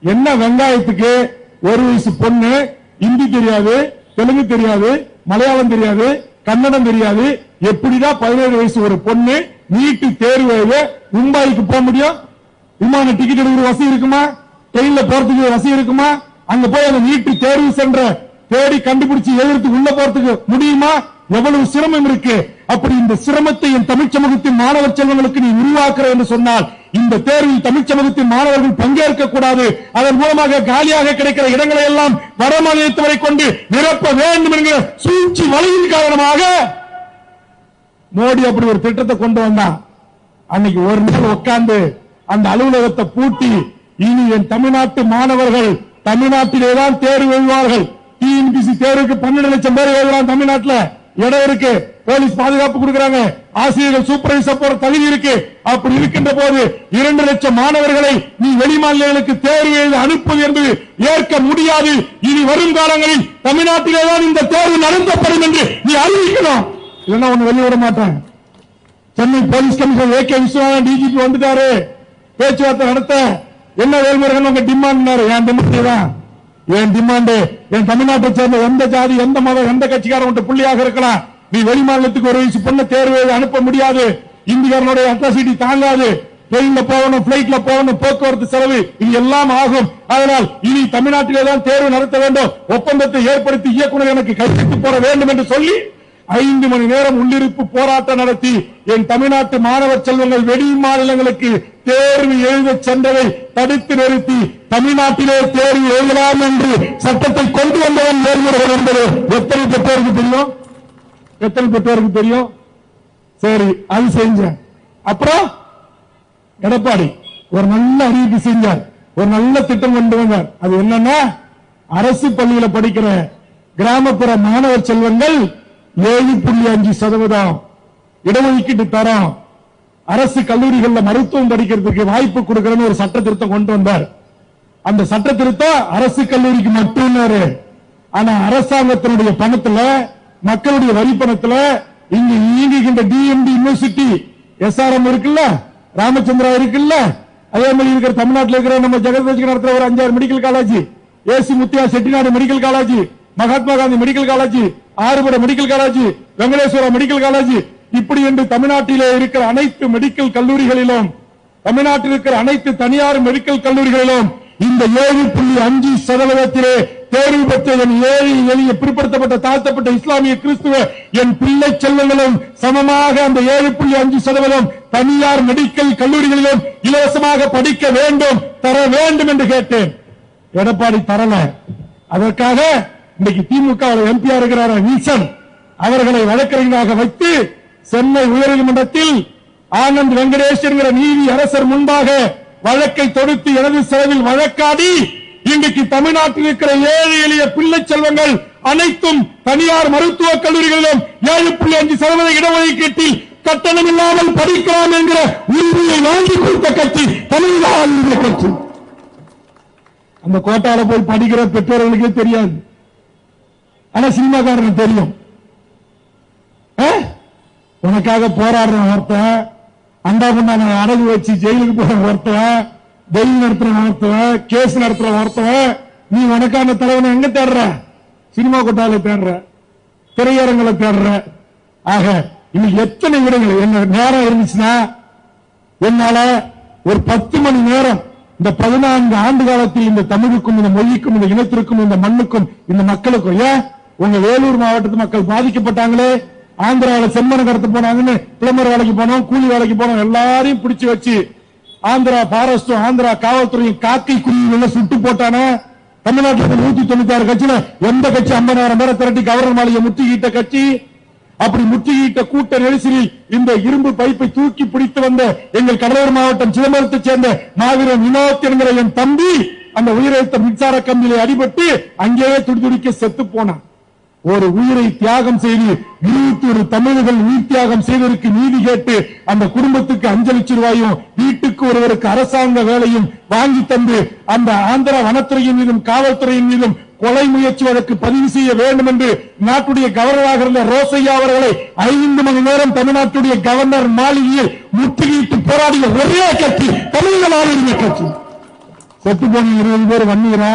என்ன வெங்காயத்துக்கு ஒரு வயசு பொண்ணு ஹிந்தி தெரியாது, தெலுங்கு தெரியாது, மலையாளம் தெரியாது, கன்னடம் தெரியாது, எப்படிதான் 17 வயசு ஒரு பொண்ணு நீட்டு தேர்வு எழுத மும்பாய்க்கு போக முடியும்? விமான டிக்கெட் எடுக்கிற வசதி இருக்குமா? ட்ரெயின்ல போறதுக்கு வசதி இருக்குமா? அங்க போய் அந்த நீட்டு தேர்வு சென்ற தேடி கண்டுபிடிச்சு எழுதுறதுக்கு உள்ள போறதுக்கு முடியுமா? எவ்வளவு சிரமம் இருக்கு. அப்படி இந்த சிரமத்தை என் தமிழ் சமூகத்தின் மாணவர் செல்வங்களுக்கு நீ உருவாக்குற என்று சொன்னால் இந்த தேர்வில் தமிழ் சமூகத்தின் மாணவர்கள் பங்கேற்க கூடாது, அதன் மூலமாக காலியாக கிடைக்கிற இடங்களை எல்லாம் வட மாநிலத்தவரை கொண்டு நிரப்ப வேண்டும் என்கிற சூழ்ச்சி வலையின் காரணமாக மோடி அப்படி ஒரு திட்டத்தை கொண்டு வந்தான். அன்னைக்கு ஒரு நாள் உட்கார்ந்து அந்த அலுவலகத்தை பூட்டி, இனி என் தமிழ்நாட்டு மாணவர்கள் தமிழ்நாட்டிலேதான் தேர்வு எழுதுவார்கள். டிஎன்பிசி தேர்வுக்கு 12 லட்சம் பேர் எழுதுறாங்க. தமிழ்நாட்டில் இடம் இருக்கு, போலீஸ் பாதுகாப்பு கொடுக்கறாங்க, ஆசிரியர்கள் சூப்பர்வைசர் போற தகுதி இருக்கு. அப்படி இருக்கின்ற போது 2 லட்சம் மாணவர்களை நீ வெளிமாநிலங்களுக்கு தேர்வு எழுத அனுப்புவது என்பது ஏற்க முடியாது. இனி வரும் காலங்களில் தமிழ்நாட்டிலேதான் இந்த தேர்வு நடத்தப்படும் என்று நீ அறிவிக்கணும். இல்லைன்னா ஒண்ணு வெளியிட மாட்டேன். Chennai police commissioner AK. Viswanathan DGP வந்துட்டாரு, பேச்சுவார்த்தை நடத்த. என்ன வேல்முருகன் உங்க டிமாண்ட்? என் டிமாண்ட் தான். என் டிமாண்ட், என் தமிழ்நாட்டை சேர்ந்த எந்த ஜாதி, எந்த மதம், எந்த கட்சிக்காரன் புள்ளியாக இருக்கலாம், நீ வெளிமாநிலத்துக்கு ஒரு வயசு பொண்ணு தேர்வு அனுப்ப முடியாது. இந்தியர்களுடைய அட்ராசிட்டி தாங்காது. ட்ரெயின்ல போகணும், பிளைட்ல போகணும், போக்குவரத்து செலவு இது எல்லாம் ஆகும். அதனால் இனி தமிழ்நாட்டிலே தான் தேர்வு நடத்த வேண்டும். ஒப்பந்தத்தை ஏற்படுத்தி இயக்குநர் எனக்கு கையெழுத்து போட வேண்டும் என்று சொல்லி 5 மணி நேரம் உள்ளிருப்பு போராட்டம் நடத்தி என் தமிழ்நாட்டு மாணவர் செல்வங்கள் வெளி மாநிலங்களுக்கு தேர்வு எழுத சென்றதை தடுத்து நிறுத்தி தமிழ்நாட்டிலே தேர்வு எழுதலாம் என்று சட்டத்தை கொண்டு வந்தவன் வேல்முருகன் என்பது எத்தனை பெற்றோருக்கு தெரியும்? எத்தனை பெற்றோருக்கு தெரியும்? சரி, அது செஞ்சேன். அப்புறம் எடப்பாடி ஒரு நல்ல அறிவிப்பு செஞ்சார், ஒரு நல்ல திட்டம் கொண்டு வந்தார். அது என்னன்னா, அரசு பள்ளியில படிக்கிற கிராமப்புற மாணவர் செல்வங்கள் 7.5% இடஒதுக்கீட்டு தரம், அரசு கல்லூரிகளில் மருத்துவம் படிக்கிறதுக்கு வாய்ப்பு கொடுக்கறன்னு ஒரு சட்ட திருத்தம் கொண்டு வந்தார். அந்த சட்ட திருத்தம் அரசு கல்லூரிக்கு மட்டும். ஆனா அரசாங்கத்தினுடைய பணத்துல, மக்களுடைய வரி பணத்துல இங்க இயங்குகின்ற டிஎம்டி யூனிவர்சிட்டி, எஸ்ஆர்எம் இருக்குல்ல, ராமச்சந்திரா இருக்குல்ல, அதே மாதிரி இருக்கிற தமிழ்நாட்டில் இருக்கிற நம்ம ஜெகதேஷ் நடத்துற ஒரு 5-6 medical college, AC Muthiah Chettinad medical college, Mahatma Gandhi medical college, Arupadai medical college, Venkateswara medical college, இப்படி என்று தமிழ்நாட்டிலே இருக்கிற அனைத்து மெடிக்கல் கல்லூரிகளிலும், தமிழ்நாட்டில் இருக்கிற அனைத்து தனியார் மெடிக்கல் கல்லூரிகளிலும் இந்த 7.5% தேர்வு பெற்ற என் ஏழை எளிய பிற்படுத்தப்பட்ட தாழ்த்தப்பட்ட இஸ்லாமிய கிறிஸ்துவ என் பிள்ளை செல்வங்களும் சமமாக அந்த 7.5% தனியார் மெடிக்கல் கல்லூரிகளிலும் இலவசமாக படிக்க வேண்டும், தர வேண்டும் என்று கேட்டேன். எடப்பாடி தரல. அதற்காக இன்னைக்கு திமுக எம்பியா இருக்கிறார் வில்சன் அவர்களை வழக்கறிஞராக வைத்து சென்னை உயர்நீதிமன்றத்தில் ஆனந்த் வெங்கடேஷ் என்கிற நீதி அரசர் முன்பாக வழக்கை தொடுத்து எனது செலவில் வழக்காடி இன்றைக்கு தமிழ்நாட்டில் இருக்கிற ஏழை எளிய பிள்ளை செல்வங்கள் அனைத்தும் தனியார் மருத்துவக் கல்லூரிகளிலும் 7.5% இடஒதுக்கீட்டில் கட்டணம் இல்லாமல் படிக்கலாம் என்கிற உரிமையை வாங்கி கொடுத்த கட்சி தமிழ்நாடு கட்சி. அந்த கோட்டால போய் படிக்கிற பெற்றோர்களுக்கே தெரியாது, ஆனா சினிமாக்காரனுக்கு தெரியும். உனக்காக போராடுற ஒருத்தன், அண்டா குண்டான அடகு வச்சு ஜெயிலுக்கு போற ஒருத்தன், ஜெயில் நடத்துற ஒருத்தன், கேஸ் நடத்துற ஒருத்தன், நீ உனக்கான தலைவனை எங்க தேடுற? சினிமா கொட்டால தேடுற, திரையரங்களை தேடுற. ஆக இன்னைக்கு எத்தனை இடங்கள் என்ன நேரம் இருந்துச்சுன்னா என்னால ஒரு 10 மணி நேரம் இந்த 14 ஆண்டு காலத்தில் இந்த தமிழுக்கும் இந்த மொழிக்கும் இந்த இனத்திற்கும் இந்த மண்ணுக்கும் இந்த மக்களுக்கும், ஏன் உங்க வேலூர் மாவட்டத்து மக்கள் பாதிக்கப்பட்டாங்களே, ஆந்திராவில செம்மணம் கடத்த போனாங்கன்னு பிளம்பர் வேலைக்கு போனோம், கூலி வேலைக்கு போனோம், எல்லாரையும் பிடிச்சு வச்சு ஆந்திரா பாரஸ்டும் ஆந்திரா காவல்துறையும் காக்கை குருவில சுட்டு போட்டானே. தமிழ்நாட்டில் 196 கட்சியில எந்த கட்சி 50,000 பேரை திரட்டி கவர்னர் மாளிகை முற்றுகிட்ட கட்சி? அப்படி முற்றுகிட்ட கூட்ட நெரிசலில் இந்த இரும்பு பைப்பை தூக்கி பிடித்து வந்த எங்கள் கடலூர் மாவட்டம் சிதம்பரத்தை சேர்ந்த மாவீரன் வினோத் என்கிற என் தம்பி அந்த உயிரிழந்த மின்சார கம்பியிலே அடிபட்டு அங்கேயே துடிதுடிக்க செத்து போனான். ஒரு உயிரை தியாகம் செய்து 21 தமிழர்கள் உயிர் தியாகம் செய்வதற்கு நீதி கேட்டு அந்த குடும்பத்துக்கு 5 லட்சம் ரூபாயும் வீட்டுக்கு ஒருவருக்கு அரசாங்க வேலையும் வாங்கி தந்து அந்த ஆந்திரா வனத்துறையின் மீதும் காவல்துறையின் மீதும் கொலை முயற்சி வழக்கு பதிவு செய்ய வேண்டும் என்று நாட்டுடைய கவர்னராக இருந்த ரோசையா அவர்களை 5 மணி நேரம் தமிழ்நாட்டுடைய கவர்னர் மாளிகையில் முற்றுகையிட்டு போராடிய ஒரே கட்சி தமிழக வாழ்வுரிமை கட்சி. செத்து போன 20 பேர் வன்னியரா,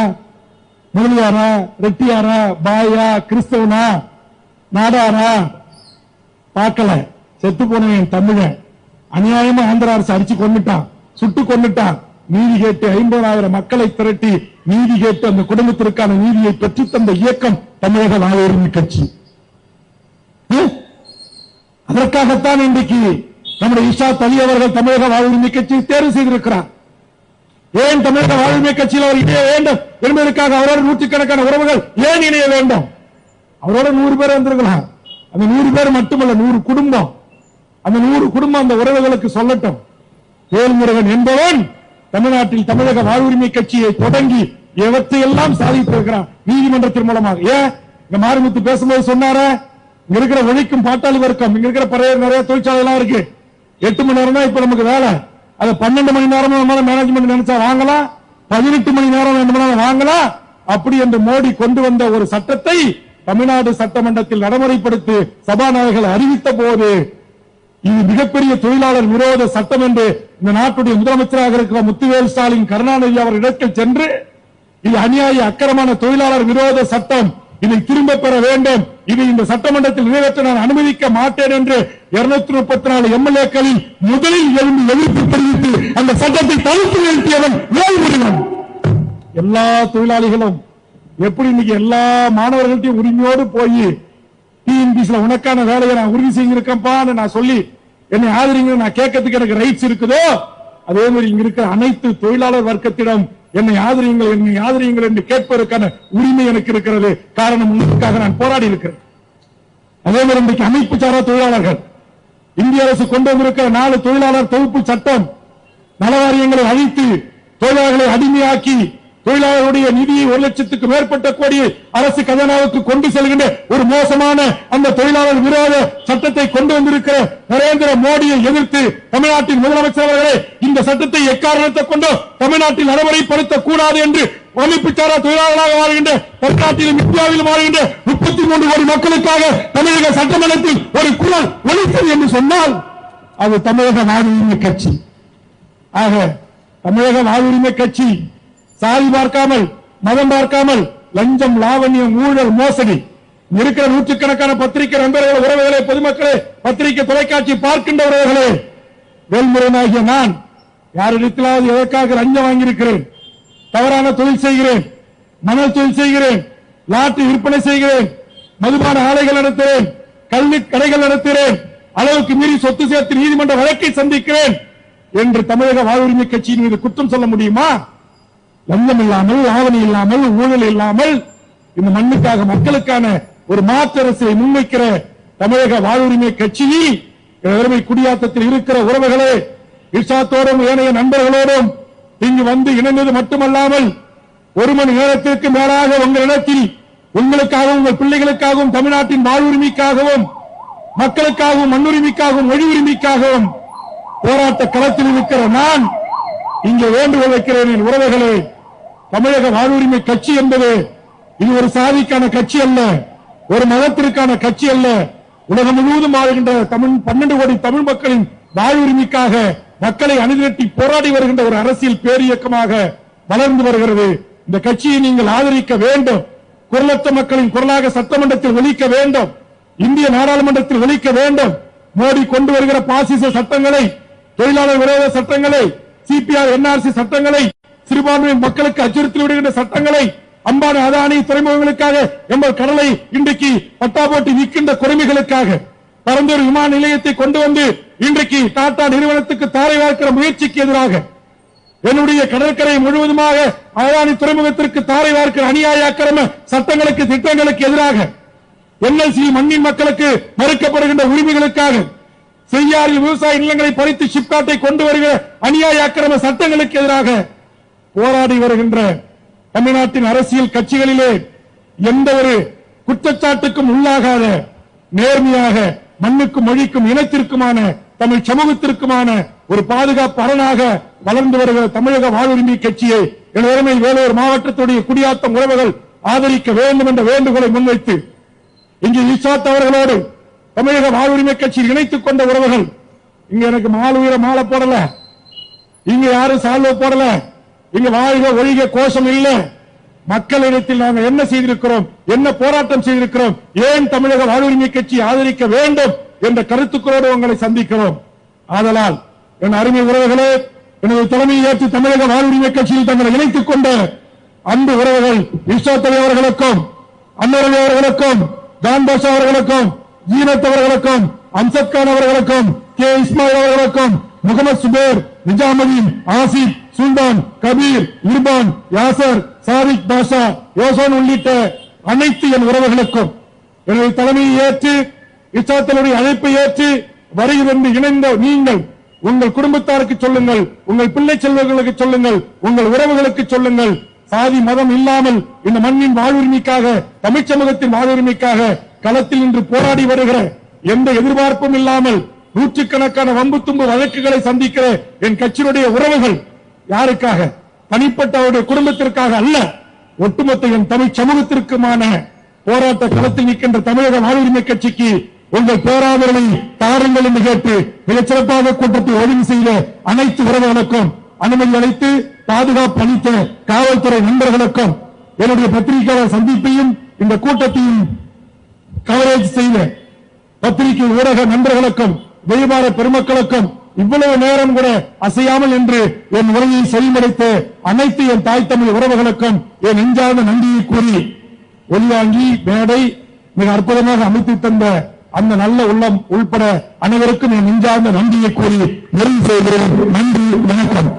முதலியாரா, ரெட்டியாரா, பாயா, கிறிஸ்தவனா, நாடாரா பார்க்கல. செத்து போனவன் தமிழன். அநியாயமா ஆந்திர அரசு அடிச்சு கொண்டுட்டான், சுட்டு கொண்டுட்டான். நீதி கேட்டு 50,000 மக்களை திரட்டி நீதி கேட்டு அந்த குடும்பத்திற்கான நீதியை பெற்று தந்த இயக்கம் தமிழக வாழ்வுரிமை கட்சி. அதற்காகத்தான் இன்றைக்கு நம்முடைய இஷாத் அலி அவர்கள் தமிழக வாழ்வுரிமை கட்சியை தேர்வு செய்திருக்கிறார். ஏன் தமிழக வாழ்வுரிமை கட்சியில் அவர் இணைய வேண்டும் என்பதற்காக அவரோட நூற்றுக்கணக்கான உறவுகள் ஏன் இணைய வேண்டும்? அவரோட 100 பேர் வந்திருக்கலாம். அந்த 100 பேர் மட்டுமல்ல, 100 குடும்பம். அந்த 100 குடும்பம் அந்த உறவுகளுக்கு சொல்லட்டும். வேல்முருகன் என்பவன் தமிழ்நாட்டில் தமிழக வாழ்வுரிமை கட்சியை தொடங்கி எவற்றையெல்லாம் சாதித்திருக்கிறான் நீதிமன்றத்தின் மூலமாக. ஏன் இங்க மாரிமுத்து பேசும்போது சொன்னார, இங்க இருக்கிற உழைக்கும் பாட்டாளி வர்க்கம், இங்க இருக்கிற நிறைய தொழிற்சாலைகள் இருக்கு. 8 மணி நேரம் தான் இப்ப நமக்கு வேலை. அதை 12 மணி நேரம் மேனேஜ்மெண்ட் நினைச்சா வாங்கலாம், 18 மணி நேரம் வேண்டுமானாலும் வாங்கலாம். அப்படி என்று மோடி கொண்டு வந்த ஒரு சட்டத்தை தமிழ்நாடு சட்டமன்றத்தில் நடைமுறைப்படுத்தி சபாநாயகர்கள் அறிவித்த போது இது மிகப்பெரிய தொழிலாளர் விரோத சட்டம் என்று இந்த நாட்டுடைய முதலமைச்சராக இருக்கிற முத்துவேல் ஸ்டாலின் கருணாநிதி அவர் இடத்தில் சென்று இது அநியாய அக்கிரமான தொழிலாளர் விரோத சட்டம், இதை திரும்ப பெற வேண்டும், இது இந்த சட்டமன்றத்தில் நிறைவேற்ற நான் அனுமதிக்க மாட்டேன் என்று 234 எம்எல்ஏக்களில் முதலில் எழுந்து எதிர்ப்பு தெரிவித்து அந்த சட்டத்தை தடுத்து நிறுத்தியவன் வேல்முருகன். எல்லா தொழிலாளிகளும் எப்படி இன்னைக்கு எல்லா மாணவர்களையும் உரிமையோடு போய் டிஎன்பிசில உனக்கான வேலையை நான் உறுதி செஞ்சிருக்கேன்ப்பா நான் சொல்லி என்னை ஆதரிங்க நான் கேட்கறதுக்கு எனக்கு ரைட்ஸ் இருக்குதோ, அதே மாதிரி இங்க இருக்கிற அனைத்து தொழிலாளர் வர்க்கத்திடம் என்னை ஆதரியுங்கள் என்று கேட்பதற்கான உரிமை எனக்கு இருக்கிறது. காரணம் உங்களுக்காக நான் போராடி இருக்கிறேன். அதே மாதிரி இன்றைக்கு அமைப்பு சாரா தொழிலாளர்கள் இந்திய அரசு கொண்டு வந்திருக்கிற 4 தொழிலாளர் தொகுப்பு சட்டம் நலவாரியங்களை அழித்து தொழிலாளர்களை அடிமையாக்கி தொழிலாளர்களுடைய நிதியை 1 லட்சத்துக்கு மேற்பட்ட கோடி அரசு கஜனாவுக்கு கொண்டு செல்கின்ற ஒரு மோசமான அந்த தொழிலாளர் விரோத சட்டத்தை கொண்டு வந்திருக்கிற நரேந்திர மோடியை எதிர்த்து தமிழ்நாட்டின் முதலமைச்சர் அவர்களே இந்த சட்டத்தை எக்காரணத்தை கொண்டு தமிழ்நாட்டில் நடைமுறைப்படுத்தக் கூடாது என்று அமைப்பு சாரா தொழிலாளர்களாக வாழ்கின்ற தமிழ்நாட்டிலும் இந்தியாவிலும் வாழ்கின்ற 33 கோடி மக்களுக்காக தமிழக சட்டமன்றத்தில் ஒரு குரல் ஒலித்தது என்று சொன்னால் அது தமிழக வாழ்வுரிமை கட்சி. ஆக தமிழக வாழ்வுரிமை கட்சி சாதி பார்க்காமல் மதம் பார்க்காமல் லஞ்சம் லாவண்யம் ஊழல் மோசடி இருக்கிற நூற்றுக்கணக்கான பத்திரிகை நண்பர்களே உறவுகளே பொதுமக்களே பத்திரிகை தொலைக்காட்சி பார்க்கின்ற உறவுகளே வேல்முருகனாகிய நான் யாரிடத்திலாவது எதற்காக லஞ்சம் வாங்கியிருக்கிறேன், தவறான தொழில் செய்கிறேன், மணல் தொழில் செய்கிறேன், லாட்டரி விற்பனை செய்கிறேன், மதுபான ஆலைகள் நடத்துகிறேன், கல்வி கடைகள் நடத்துகிறேன், அளவுக்கு மீறி சொத்து சேர்த்து நீதிமன்ற வழக்கை சந்திக்கிறேன் என்று தமிழக வாழ்வுரிமை கட்சியின் மீது குற்றம் சொல்ல முடியுமா? லஞ்சம் இல்லாமல் ஆவணி இல்லாமல் ஊழல் இல்லாமல் இந்த மண்ணுக்காக மக்களுக்கான ஒரு மாற்று அரசை முன்வைக்கிற தமிழக வாழ்வுரிமை கட்சியில் எதிர்மை குடியாத்தத்தில் இருக்கிற உறவுகளே இர்ஷாத்தோடும் ஏனைய நண்பர்களோடும் இங்கு வந்து இணைந்தது மட்டுமல்லாமல் 1 மணி நேரத்திற்கு மேலாக உங்களிடத்தில் உங்களுக்காகவும் உங்கள் பிள்ளைகளுக்காகவும் தமிழ்நாட்டின் வாழ்வுரிமைக்காகவும் மக்களுக்காகவும் மண்ணுரிமைக்காகவும் மொழி உரிமைக்காகவும் போராட்ட களத்தில் இருக்கிற நான் இங்கே வேண்டுகோள் வைக்கிறேன். என் உறவுகளே, தமிழக வாழ்வுரிமை கட்சி என்பது இது ஒரு சாதிக்கான கட்சி அல்ல, ஒரு மதத்திற்கான கட்சி அல்ல. உலகம் முழுவதும் வாழ்கின்ற 12 கோடி தமிழ் மக்களின் வாழ்வுரிமைக்காக மக்களை அணிதிரட்டி போராடி வருகின்ற ஒரு அரசியல் பேரியக்கமாக வளர்ந்து வருகிறது. இந்த கட்சியை நீங்கள் ஆதரிக்க வேண்டும். குரலற்ற மக்களின் குரலாக சட்டமன்றத்தில் ஒலிக்க வேண்டும், இந்திய நாடாளுமன்றத்தில் ஒலிக்க வேண்டும். மோடி கொண்டு வருகிற பாசிச சட்டங்களை, தொழிலாளர் விரோத சட்டங்களை, சிபிஆர் என்ஆர்சி சட்டங்களை, சிறுபான்மை மக்களுக்கு அச்சுறுத்தி விடுகின்ற சட்டங்களை, அம்பானி அதானி துறைமுகங்களுக்காக எங்கள் கடலை இன்றைக்கு பட்டா போட்டு விற்கின்ற கொடுமைகளுக்காக பரந்தூர் விமான நிலையத்தை கொண்டு வந்து இன்றைக்கு டாடா நிறுவனத்துக்கு தாரை வார்க்கிற முயற்சிக்கு எதிராக, என்னுடைய கடற்கரை முழுவதுமாக அதானி துறைமுகத்திற்கு தாரை வார்க்கிற அநியாய அக்கிரம சட்டங்களுக்கு திட்டங்களுக்கு எதிராக, என்எல்சி மண்ணின் மக்களுக்கு மறுக்கப்படுகின்ற உரிமைகளுக்காக, செய்யாறில் விவசாய நிலங்களை பறித்து ஷிப்காட்டை கொண்டு வருகிற அநியாய அக்கிரம சட்டங்களுக்கு எதிராக போராடி வருகின்ற தமிழ்நாட்டின் அரசியல் கட்சிகளிலே எந்த ஒரு குற்றச்சாட்டுக்கும் உள்ளாகாத நேர்மையாக மண்ணுக்கும் மொழிக்கும் இனத்திற்குமான தமிழ் சமூகத்திற்குமான ஒரு பாதுகாப்பு அரணாக வளர்ந்து வருகிற தமிழக வாழ்வுரிமை கட்சியை எனதருமை வேலூர் மாவட்டத்துடைய குடியாத்தம் உறவுகள் ஆதரிக்க வேண்டும் என்ற வேண்டுகோளை முன்வைத்து இங்கு இஷாத் அவர்களோடு தமிழக வாழ்வுரிமை கட்சியில் இணைத்துக் கொண்ட உறவுகள் இங்க எனக்கு மாலை போடல, இங்க யாரும் சால்வை போடல, இங்க வாழ்க ஒழிக கோஷம் இல்ல. மக்களிடத்தில் நாங்கள் என்ன செய்திருக்கிறோம், என்ன போராட்டம் செய்திருக்கிறோம், ஏன் தமிழக வாழ்வுரிமை கட்சி ஆதரிக்க வேண்டும் என்ற கருத்துக்களோடு உங்களை சந்திக்கிறோம். ஆதலால் என் அருமை உறவுகளே, எனது தலைமையை ஏற்று தமிழக வாழ்வுரிமை கட்சியில் தங்களை இணைத்துக் கொண்ட அன்பு உறவுகள் இஷாத் அவர்களுக்கும், அன்னரவி அவர்களுக்கும், ஜான்பாஷா அவர்களுக்கும், ஜீனத் அவர்களுக்கும், அம்சத் கான் அவர்களுக்கும், கே இஸ்மாயில் அவர்களுக்கும், முகமது சுபேர், நிஜாமுதீன், ஆசிப், சுல்தான், கபீர், இர்பான், யாசர், சாதிக் பாஷா, யோசோன் உள்ளிட்ட அனைத்து என் உறவுகளுக்கும் எனது தலைமையை ஏற்று இச்சாத்தலுடைய அழைப்பை ஏற்று வருகிறது இணைந்த நீங்கள் உங்கள் குடும்பத்தாருக்கு சொல்லுங்கள், உங்கள் பிள்ளை செல்வங்களுக்கு சொல்லுங்கள், உங்கள் உறவுகளுக்கு சொல்லுங்கள். சாதி மதம் இல்லாமல் இந்த மண்ணின் வாழ்வுரிமைக்காக, தமிழ் சமூகத்தின் வாழ்வுரிமைக்காக களத்தில் இன்று போராடி வருகிற, எந்த எதிர்பார்ப்பும் இல்லாமல் நூற்றுக்கணக்கான வம்பு தும்பு வழக்குகளை சந்திக்கிற என் கட்சியினுடைய உறவுகள் யாருக்காக? தனிப்பட்ட அவருடைய குடும்பத்திற்காக அல்ல, ஒட்டுமொத்த என் தமிழ் சமூகத்திற்குமான போராட்ட களத்தில் நிற்கின்ற தமிழக வாழ்வுரிமை கட்சிக்கு உங்கள் பேராதரவை தாருங்கள் என்று கேட்டு மிகச் சிறப்பாக கூட்டத்தை ஒழுங்கு செய்த அனைத்து உறவுகளுக்கும், அனுமதி அளித்து பாதுகாப்பு அளித்த காவல்துறை நண்பர்களுக்கும், என்னுடைய பத்திரிகையாளர் சந்திப்பையும் இந்த கூட்டத்தையும் கவரேஜ் செய்த பத்திரிகை ஊடக நண்பர்களுக்கும், வியாபார பெருமக்களுக்கும், இவ்வளவு நேரம் கூட அசையாமல் என்று என் உரையை செவிமடைத்த அனைத்து என் தாய் தமிழ் உறவுகளுக்கும் என் நெஞ்சார்ந்த நன்றியை கூறி, ஒலிவாங்கி மேடை மிக அற்புதமாக அமைத்து தந்த அந்த நல்ல உள்ளம் உள்பட அனைவருக்கும் என் நெஞ்சார்ந்த நன்றியை கூறி நிறைவு செய்கிறேன். நன்றி, வணக்கம்.